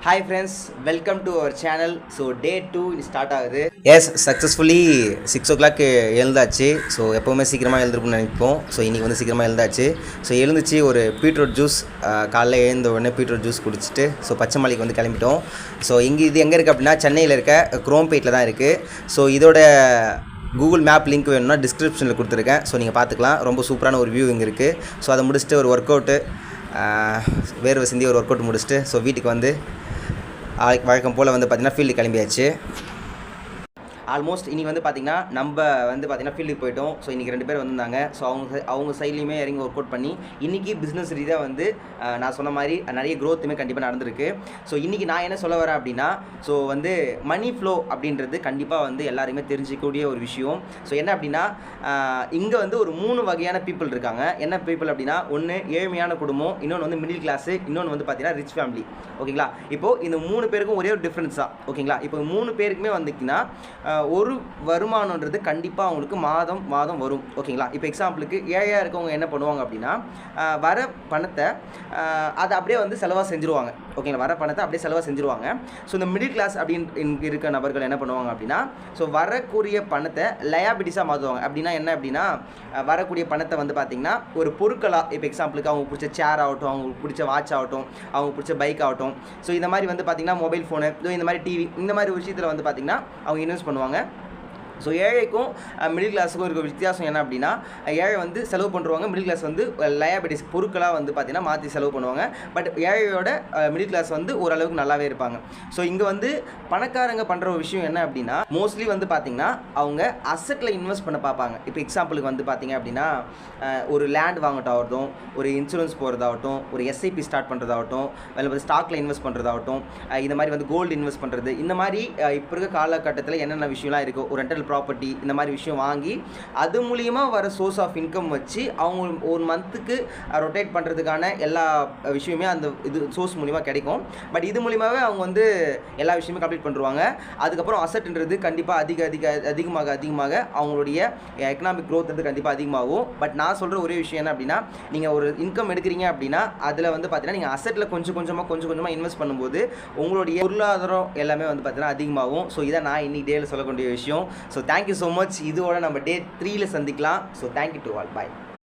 Hi friends, welcome to our channel. So day 2 start ஆகுது. Yes successfully 6 o'clock எழுந்தாச்சு. So எப்போவுமே சீக்கிரமாக எழுந்திருக்கும்னு நினைப்போம். ஸோ இன்றைக்கி வந்து சீக்கிரமாக எழுந்தாச்சு. ஸோ எழுந்துச்சு ஒரு பீட்ரூட் ஜூஸ் காலைல எழுந்த உடனே பீட்ரூட் ஜூஸ் குடிச்சிட்டு ஸோ பச்சைமலைக்கு வந்து கிளம்பிட்டோம். ஸோ இது எங்கே இருக்குது அப்படின்னா சென்னையில் இருக்க குரோம்பேட்டில் தான் இருக்குது. ஸோ இதோட கூகுள் மேப் லிங்க் வேணும்னா டிஸ்கிரிப்ஷனில் கொடுத்துருக்கேன். ஸோ நீங்கள் பார்த்துக்கலாம். ரொம்ப சூப்பரான ஒரு வியூ இங்கே இருக்குது. ஸோ அதை முடிச்சுட்டு ஒரு ஒர்க் அவுட்டு வேர்வை சிந்தி ஒரு ஒர்க் அவுட் முடிச்சுட்டு ஸோ வீட்டுக்கு வந்து வழக்கம் போல் வந்து பார்த்திங்கன்னா ஃபீல்டு கிளம்பியாச்சு. ஆல்மோஸ்ட் இன்றைக்கி வந்து பார்த்திங்கன்னா நம்ம வந்து பார்த்திங்கன்னா ஃபீல்டுக்கு போய்ட்டோம். ஸோ இன்றைக்கி 2 பேர் வந்திருந்தாங்க. ஸோ அவங்க சைட்லேயுமே இறங்கி ஒர்க் அவுட் பண்ணி இன்றைக்கி பிஸ்னஸ் ரீதியாக வந்து நான் சொன்ன மாதிரி நிறைய க்ரோத்துமே கண்டிப்பாக நடந்திருக்கு. ஸோ இன்றைக்கி நான் என்ன சொல்ல வரேன் அப்படின்னா ஸோ வந்து மணி ஃப்ளோ அப்படின்றது கண்டிப்பாக வந்து எல்லாருமே தெரிஞ்சிக்கக்கூடிய ஒரு விஷயம். ஸோ என்ன அப்படின்னா இங்கே வந்து ஒரு 3 வகையான பீப்புள் இருக்காங்க. என்ன பீப்புள் அப்படின்னா ஒன்று ஏழ்மையான குடும்பம், இன்னொன்று வந்து மிடில் கிளாஸு, இன்னொன்று வந்து பார்த்திங்கன்னா ரிச் ஃபேமிலி. ஓகேங்களா? இப்போது இந்த 3 பேருக்கும் ஒரே ஒரு டிஃப்ரென்ஸ் தான். ஓகேங்களா? இப்போ 3 பேருக்குமே வந்துக்கிங்கன்னா ஒரு வருமானன்றது கண்டிப்பாக அவங்களுக்கு மாதம் வரும். ஓகேங்களா? இப்போ எக்ஸாம்பிளுக்கு ஏழையாக இருக்கவங்க என்ன பண்ணுவாங்க அப்படின்னா வர பணத்தை அதை அப்படியே வந்து செலவாக செஞ்சுருவாங்க. ஓகேங்களா? வர பணத்தை அப்படியே செலவாக செஞ்சுருவாங்க. ஸோ இந்த மிடில் கிளாஸ் அப்படின்னு இருக்க நபர்கள் என்ன பண்ணுவாங்க அப்படின்னா ஸோ வரக்கூடிய பணத்தை லயாபிலிட்டிஸாக மாற்றுவாங்க. அப்படின்னா என்ன அப்படின்னா வரக்கூடிய பணத்தை வந்து பார்த்திங்கன்னா ஒரு பொருட்களாக, இப்போ எக்ஸாம்பிளுக்கு அவங்க பிடிச்ச சேர் ஆகட்டும், அவங்களுக்கு பிடிச்ச வாட்ச் ஆகட்டும், அவங்க பிடிச்ச பைக் ஆகட்டும், ஸோ இந்த மாதிரி வந்து பார்த்திங்கன்னா மொபைல் ஃபோனு, இந்த மாதிரி டிவி, இந்த மாதிரி விஷயத்தில் வந்து பார்த்திங்கன்னா அவங்க இன்வெஸ்ட் பண்ணுவாங்க. ஸோ ஏழைக்கும் மிடில் கிளாஸுக்கும் இருக்க வித்தியாசம் என்ன அப்படின்னா ஏழை வந்து செலவு பண்ணுறவங்க, மிடில் கிளாஸ் வந்து லயபிலிட்டிஸ் பொருட்களாக வந்து பார்த்திங்கன்னா மாற்றி செலவு பண்ணுவாங்க. பட் ஏழையோட மிடில் கிளாஸ் வந்து ஓரளவுக்கு நல்லாவே இருப்பாங்க. ஸோ இங்கே வந்து பணக்காரங்க பண்ணுற ஒரு விஷயம் என்ன அப்படின்னா மோஸ்ட்லி வந்து பார்த்திங்கன்னா அவங்க அசட்டில் இன்வெஸ்ட் பண்ண பார்ப்பாங்க. இப்போ எக்ஸாம்பிளுக்கு வந்து பார்த்திங்க அப்படின்னா ஒரு லேண்ட் வாங்கட்டாகட்டும், ஒரு இன்சூரன்ஸ் போகிறதாகட்டும், ஒரு எஸ்ஐபி ஸ்டார்ட் பண்ணுறதாகட்டும், இல்லை வந்து ஸ்டாக்கில் இன்வெஸ்ட் பண்ணுறதாகட்டும், இந்த மாதிரி வந்து கோல்டு இன்வெஸ்ட் பண்ணுறது, இந்த மாதிரி இப்போ இருக்க காலகட்டத்தில் என்னென்ன விஷயம்லாம் இருக்குது, ஒரு ரெண்டல் ப்ராப்பர்ட்டி, இந்த மாதிரி விஷயம் வாங்கி அது மூலியமாக வர சோர்ஸ் ஆஃப் இன்கம் வச்சு அவங்க ஒரு மந்த்துக்கு ரொட்டேட் பண்ணுறதுக்கான எல்லா விஷயமே அந்த இது சோர்ஸ் மூலிமா கிடைக்கும். பட் இது மூலிமாவே அவங்க வந்து எல்லா விஷயமே கம்ப்ளீட் பண்ணுவாங்க. அதுக்கப்புறம் அசட்ன்றது கண்டிப்பாக அதிகமாக அவங்களுடைய எக்கனாமிக் க்ரோத் வந்து கண்டிப்பாக அதிகமாகும். பட் நான் சொல்கிற ஒரே விஷயம் என்ன அப்படின்னா நீங்கள் ஒரு இன்கம் எடுக்கிறீங்க அப்படின்னா அதில் வந்து பார்த்தீங்கன்னா நீங்கள் அசட்டில் கொஞ்சம் கொஞ்சமாக இன்வெஸ்ட் பண்ணும்போது உங்களுடைய பொருளாதாரம் எல்லாமே வந்து பார்த்தீங்கன்னா அதிகமாகும். ஸோ இதை நான் இன்னைக்கு டேயில் சொல்லக்கூடிய விஷயம். So thank you so much. இதோட நம்ம டே 3ல் சந்திக்கலாம். So thank you to all. Bye.